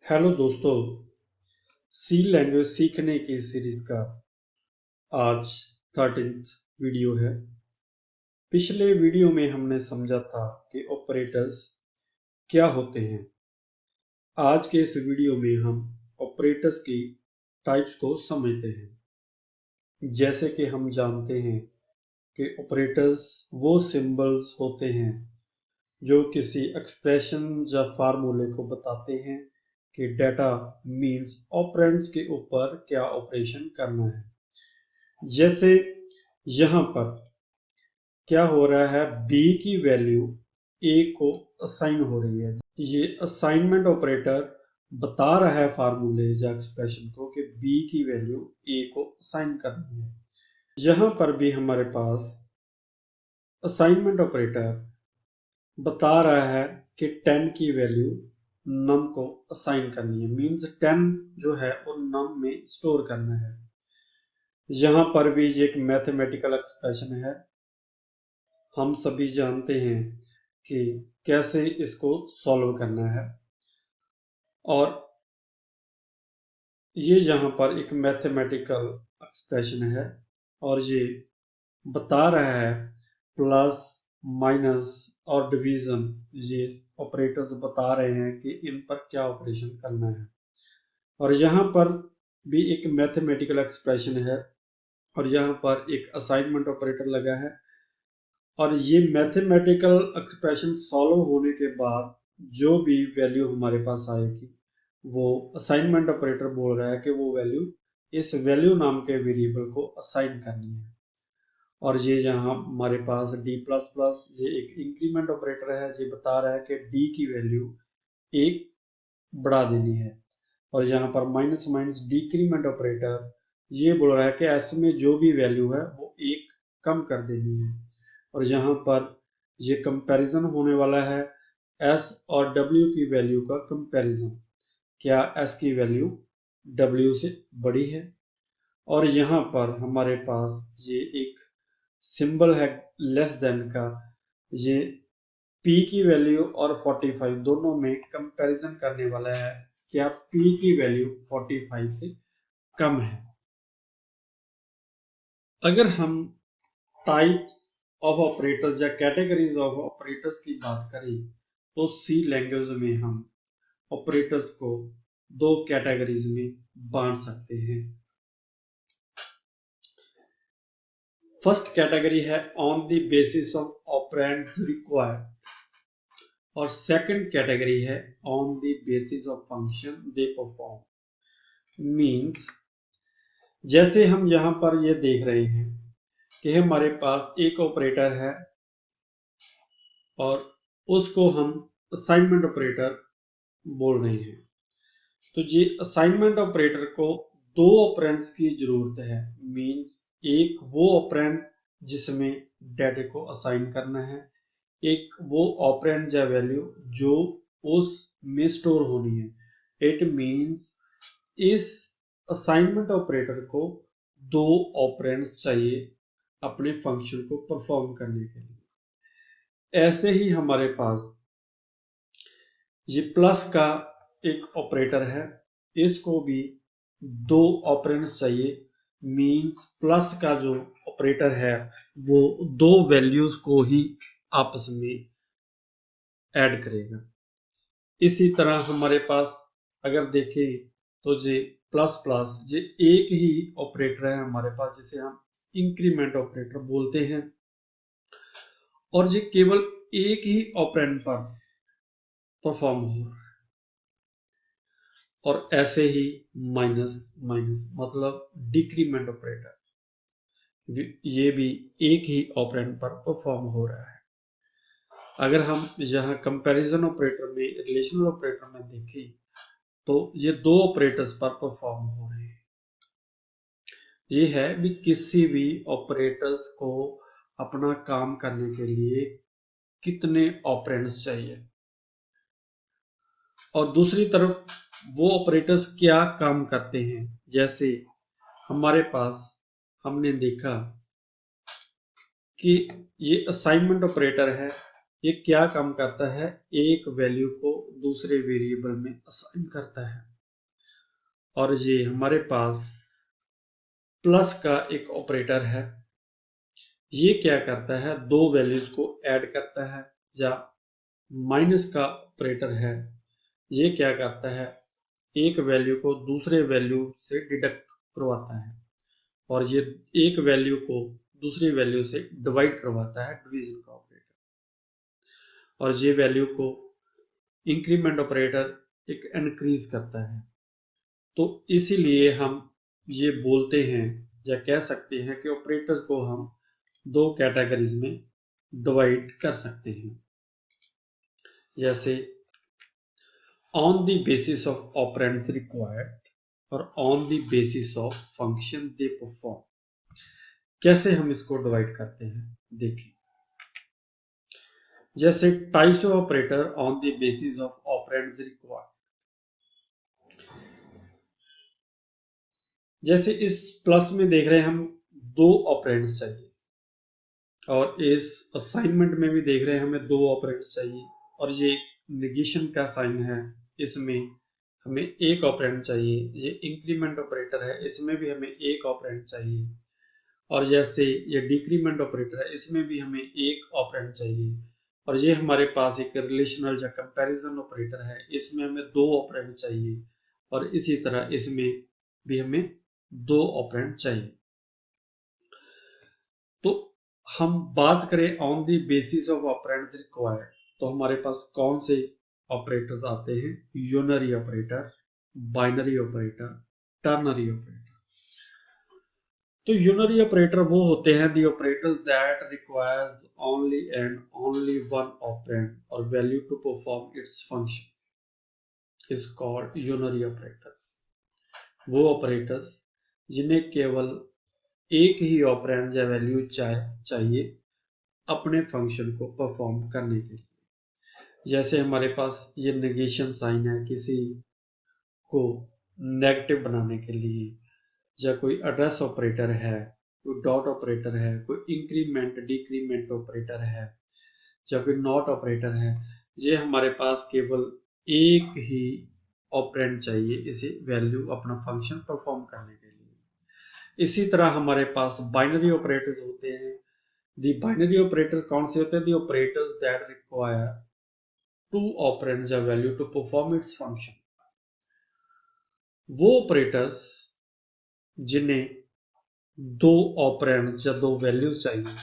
Hello दोस्तों, सी language सीखने की सीरीज का आज 13th वीडियो है। पिछले वीडियो में हमने समझा था कि ऑपरेटर्स क्या होते हैं। आज के इस वीडियो में हम ऑपरेटर्स की टाइप्स को समझते हैं। जैसे कि हम जानते हैं कि ऑपरेटर्स वो सिंबल्स होते हैं जो किसी एक्सप्रेशन या फार्मूले को बताते हैं कि डेटा मीन्स ऑपरेंड्स के ऊपर क्या ऑपरेशन करना है। जैसे यहाँ पर क्या हो रहा है, b की वैल्यू a को असाइन हो रही है। ये असाइनमेंट ऑपरेटर बता रहा है फार्मूले या एक्सप्रेशन को कि b की वैल्यू a को असाइन करनी है। यहाँ पर भी हमारे पास असाइनमेंट ऑपरेटर बता रहा है कि 10 की वैल्यू नम को असाइन करनी है, मीन्स 10 जो है वो नम में स्टोर करना है। यहाँ पर भी ये एक मैथमेटिकल एक्सप्रेशन है। हम सभी जानते हैं कि कैसे इसको सॉल्व करना है, और ये यहाँ पर एक मैथमेटिकल एक्सप्रेशन है और ये बता रहा है प्लस माइनस और डिवीजन, ये ऑपरेटर्स बता रहे हैं कि इन पर क्या ऑपरेशन करना है। और यहाँ पर भी एक मैथमेटिकल एक्सप्रेशन है और यहाँ पर एक असाइनमेंट ऑपरेटर लगा है। और ये मैथमेटिकल एक्सप्रेशन सॉल्व होने के बाद जो भी वैल्यू हमारे पास आएगी वो असाइनमेंट ऑपरेटर बोल रहा है कि वो वैल्यू इस वैल्यू नाम के वेरिएबल को असाइन करनी है। और ये यहाँ हमारे पास d प्लस प्लस, ये एक इंक्रीमेंट ऑपरेटर है, ये बता रहा है कि d की वैल्यू एक बढ़ा देनी है। और यहाँ पर माइनस माइनस डिक्रीमेंट ऑपरेटर ये बोल रहा है कि s में जो भी वैल्यू है वो एक कम कर देनी है। और यहाँ पर ये कंपैरिजन होने वाला है s और w की वैल्यू का कंपैरिजन, क्या s की वैल्यू w से बड़ी है। और यहाँ पर हमारे पास ये एक सिंबल है लेस देन का, ये p की वैल्यू और 45 दोनों में कंपैरिजन करने वाला है, क्या p की वैल्यू 45 से कम है। अगर हम टाइप्स ऑफ ऑपरेटर्स या कैटेगरीज ऑफ ऑपरेटर्स की बात करें तो सी लैंग्वेज में हम ऑपरेटर्स को दो कैटेगरीज में बांट सकते हैं। फर्स्ट कैटेगरी है on the basis of operands required, और सेकंड कैटेगरी है on the basis of function they perform. Means जैसे हम यहाँ पर ये देख रहे हैं कि हमारे पास एक ऑपरेटर है और उसको हम असाइनमेंट ऑपरेटर बोल रहे हैं। तो ये असाइनमेंट ऑपरेटर को दो ऑपरेंड्स की जरूरत है। मींस एक वो ऑपरेंड जिसमें डेटा को असाइन करना है, एक वो ऑपरेंड या वैल्यू जो उस में स्टोर होनी है। इट मींस इस असाइनमेंट ऑपरेटर को दो ऑपरेंड्स चाहिए अपने फंक्शन को परफॉर्म करने के लिए। ऐसे ही हमारे पास ये प्लस का एक ऑपरेटर है, इसको भी दो ऑपरेंड्स चाहिए। मींस प्लस का जो ऑपरेटर है वो दो वैल्यूज को ही आपस में ऐड करेगा। इसी तरह हमारे पास अगर देखें तो ये प्लस प्लस ये एक ही ऑपरेटर है हमारे पास, जिसे हम इंक्रीमेंट ऑपरेटर बोलते हैं, और ये केवल एक ही ऑपरेंड पर परफॉर्म हो रहा है। और ऐसे ही माइनस माइनस मतलब डिक्रीमेंट ऑपरेटर, ये भी एक ही ऑपरेंड पर परफॉर्म हो रहा है। अगर हम यहाँ कंपैरिजन ऑपरेटर में, रिलेशनल ऑपरेटर में देखें तो ये दो ऑपरेटर्स पर परफॉर्म हो रहे हैं। ये है भी किसी भी ऑपरेटर्स को अपना काम करने के लिए कितने ऑपरेंड्स चाहिए, और दूसरी तरफ वो ऑपरेटर्स क्या काम करते हैं। जैसे हमारे पास हमने देखा कि ये असाइनमेंट ऑपरेटर है, ये क्या काम करता है, एक वैल्यू को दूसरे वेरिएबल में असाइन करता है। और ये हमारे पास प्लस का एक ऑपरेटर है, ये क्या करता है, दो वैल्यूज को ऐड करता है। या माइनस का ऑपरेटर है, ये क्या करता है, एक वैल्यू को दूसरे वैल्यू से डिडक्ट करवाता है। और ये एक वैल्यू को दूसरी वैल्यू से डिवाइड करवाता है, डिवीजन का ऑपरेटर। और ये वैल्यू को इंक्रीमेंट ऑपरेटर एक इंक्रीज करता है। तो इसीलिए हम ये बोलते हैं या कह सकते हैं कि ऑपरेटर्स को हम दो कैटेगरीज में डिवाइड कर सकते हैं, जैसे on the basis of operands required और on the basis of function they perform. कैसे हम इसको डिवाइड करते हैं, देखिए। जैसे types of operator on the basis of operands required. जैसे इस प्लस में देख रहे हैं हम दो ऑपरेंड्स चाहिए, और इस असाइनमेंट में भी देख रहे हैं हमें दो ऑपरेंड्स चाहिए। और ये नेगेशन का साइन है, इसमें हमें एक ऑपरेंड चाहिए। ये इंक्रीमेंट ऑपरेटर है, इसमें भी हमें एक ऑपरेंड चाहिए। और जैसे ये डिक्रीमेंट ऑपरेटर है, इसमें भी हमें एक ऑपरेंड चाहिए। और ये हमारे पास एक रिलेशनल या कंपैरिजन ऑपरेटर है, इसमें हमें दो ऑपरेंड चाहिए। और इसी तरह इसमें भी हमें दो ऑपरेंड चाहिए। तो हम बात करें on the basis of operands required, तो हमारे पास कौन से ऑपरेटर्स आते हैं, unary operator, binary operator, ternary operator. तो यूनरी ऑपरेटर वो होते हैं the operators that requires only and only one operand और value to perform its function is called unary operators. वो ऑपरेटर्स जिन्हें केवल एक ही ऑपरेंड या वैल्यू चाहिए अपने फंक्शन को परफॉर्म करने के लिए। जैसे हमारे पास ये नेगेशन साइन है किसी को नेगेटिव बनाने के लिए, या कोई एड्रेस ऑपरेटर है, कोई डॉट ऑपरेटर है, कोई इंक्रीमेंट डिक्रीमेंट ऑपरेटर है, या कोई नॉट ऑपरेटर है। ये हमारे पास केवल एक ही ऑपरेंड चाहिए इसे वैल्यू अपना फंक्शन परफॉर्म करने के लिए। इसी तरह हमारे पास बाइनरी ऑपरेटर्स होते हैं। दी बाइनरी ऑपरेटर कौन से होते हैं, the operators that require two operands या value to perform its function. वो ऑपरेटर्स जिन्हें दो ऑपरेंड्स या दो वैल्यूज चाहिए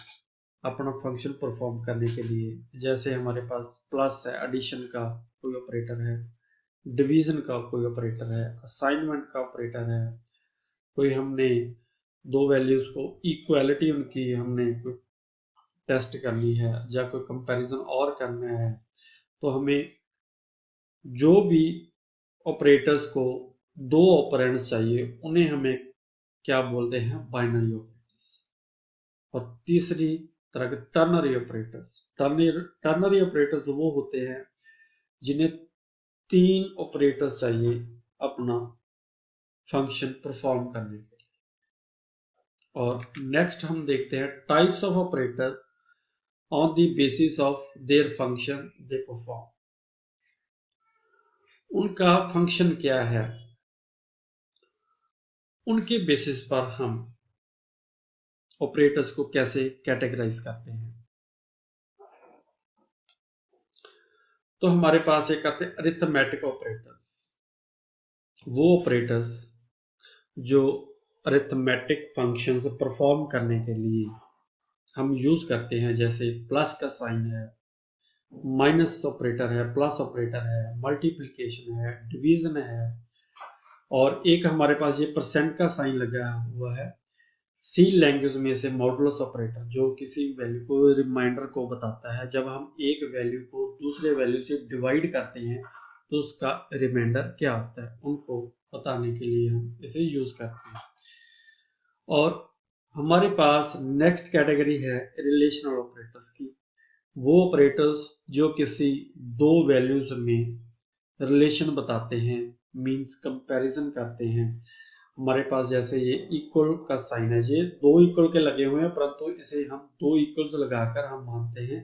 अपना फंक्शन परफॉर्म करने के लिए। जैसे हमारे पास प्लस है, एडिशन का कोई ऑपरेटर है, डिवीजन का कोई ऑपरेटर है, असाइनमेंट का ऑपरेटर है, कोई हमने दो वैल्यूज को इक्वालिटी उनकी हमने कोई टेस्ट करनी है या कोई कंपैरिजन और करना है, तो हमें जो भी ऑपरेटर्स को दो ऑपरेंड्स चाहिए उन्हें हमें क्या बोलते हैं, बाइनरी ऑपरेटर्स। और तीसरी तरह के टर्नरी ऑपरेटर्स। टर्नरी ऑपरेटर्स वो होते हैं जिन्हें तीन ऑपरेटर्स चाहिए अपना फंक्शन परफॉर्म करने के लिए। और नेक्स्ट हम देखते हैं types of operators on the basis of their function they perform. उनका फंक्शन क्या है, उनके बेसिस पर हम ऑपरेटर्स को कैसे कैटेगराइज करते हैं। तो हमारे पास एक आते हैं अरिथमेटिक ऑपरेटर्स। वो ऑपरेटर्स जो अरिथमेटिक फंक्शंस परफॉर्म करने के लिए हम यूज करते हैं, जैसे प्लस का साइन है, माइनस ऑपरेटर है, प्लस ऑपरेटर है, मल्टीप्लिकेशन है, डिवीजन है, और एक हमारे पास ये परसेंट का साइन लगा हुआ है। सी लैंग्वेज में से मॉडुलस ऑपरेटर जो किसी वैल्यू को रिमाइंडर को बताता है, जब हम एक वैल्यू को दूसरे वैल्यू से डिवाइड करते हैं तो उसका रिमाइंडर क्या होता है, उनको बताने के लिए हम इसे यूज करते हैं। और हमारे पास नेक्स्ट कैटेगरी है रिलेशनल ऑपरेटर्स की। वो ऑपरेटर्स जो किसी दो वैल्यूज में रिलेशन बताते हैं, मींस कंपैरिजन करते हैं। हमारे पास जैसे ये इक्वल का साइन है, ये दो इक्वल के लगे हुए हैं, परंतु इसे हम दो इक्वल्स लगाकर हम मानते हैं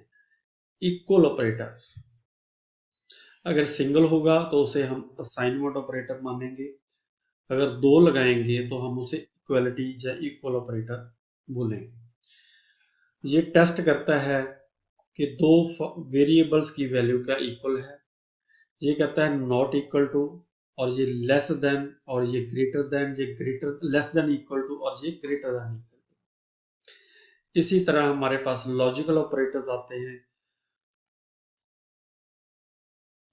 इक्वल ऑपरेटर। अगर सिंगल होगा तो उसे हम असाइनमेंट ऑपरेटर मानेंगे, अगर दो लगाएंगे तो हम उसे इक्वलिटी या इक्वल ऑपरेटर बोलेंगे। ये टेस्ट करता है कि दो वेरिएबल्स की वैल्यू क्या इक्वल है। ये कहता है नॉट इक्वल टू, और ये लेस देन, और ये ग्रेटर देन, ये greater less than equal to, और ये ग्रेटर देन इक्वल टू। इसी तरह हमारे पास लॉजिकल ऑपरेटर्स आते हैं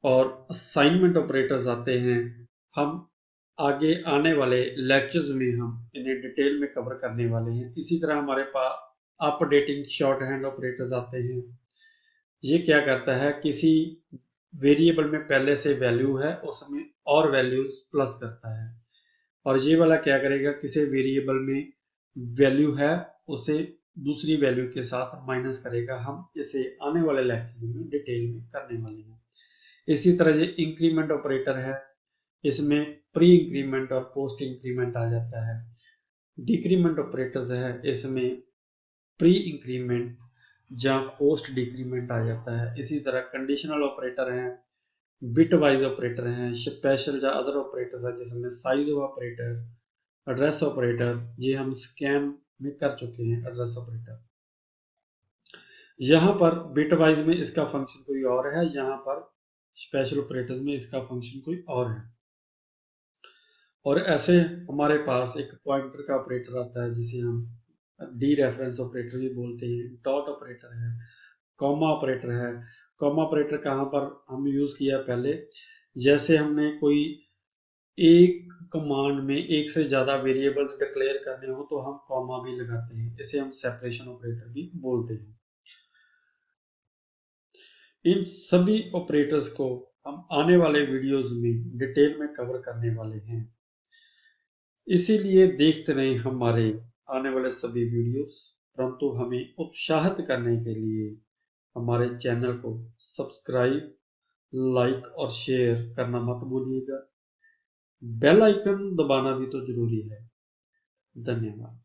और असाइनमेंट ऑपरेटर्स आते हैं। हम आगे आने वाले लेक्चर्स में हम इन्हें डिटेल में कवर करने वाले हैं। इसी तरह हमारे पास अपडेटिंग शॉर्ट हैंड ऑपरेटर्स आते हैं। ये क्या करता है, किसी वेरिएबल में पहले से वैल्यू है उसमें और वैल्यूज प्लस करता है, और ये वाला क्या करेगा, किसी वेरिएबल में वैल्यू है उसे दूसरी वैल्यू के साथ माइनस करेगा। हम इसे आने वाले लेक्चर में डिटेल में करने वाले हैं। इसी तरह ये इंक्रीमेंट ऑपरेटर है, इसमें प्री इंक्रीमेंट और पोस्ट इंक्रीमेंट आ जाता है। डिक्रीमेंट ऑपरेटर्स है, इसमें प्री इंक्रीमेंट या पोस्ट डिक्रीमेंट आ जाता है। इसी तरह कंडीशनल ऑपरेटर हैं, बिट वाइज ऑपरेटर हैं, स्पेशल या अदर ऑपरेटर्स है जिसमें साइज ऑपरेटर, एड्रेस ऑपरेटर, ये हम स्कैन में कर चुके हैं। एड्रेस ऑपरेटर यहाँ पर बिट वाइज में इसका फंक्शन कोई और है, यहाँ पर स्पेशल ऑपरेटर्स में इसका फंक्शन कोई और है। और ऐसे हमारे पास एक पॉइंटर का ऑपरेटर आता है जिसे हम डी रेफरेंस ऑपरेटर भी बोलते हैं। डॉट ऑपरेटर है, कॉमा ऑपरेटर है। कॉमा ऑपरेटर कहाँ पर हम यूज किया पहले, जैसे हमने कोई एक कमांड में एक से ज्यादा वेरिएबल्स डिक्लेयर करने हो तो हम कॉमा भी लगाते हैं, इसे हम सेपरेशन ऑपरेटर भी बोलते हैं। इन सभी ऑपरेटर्स को हम आने वाले वीडियोस में डिटेल में कवर करने वाले हैं, इसीलिए देखते रहें हमारे आने वाले सभी वीडियोस। परंतु हमें उत्साहित करने के लिए हमारे चैनल को सब्सक्राइब, लाइक और शेयर करना मत भूलिएगा। बेल आइकन दबाना भी तो जरूरी है। धन्यवाद।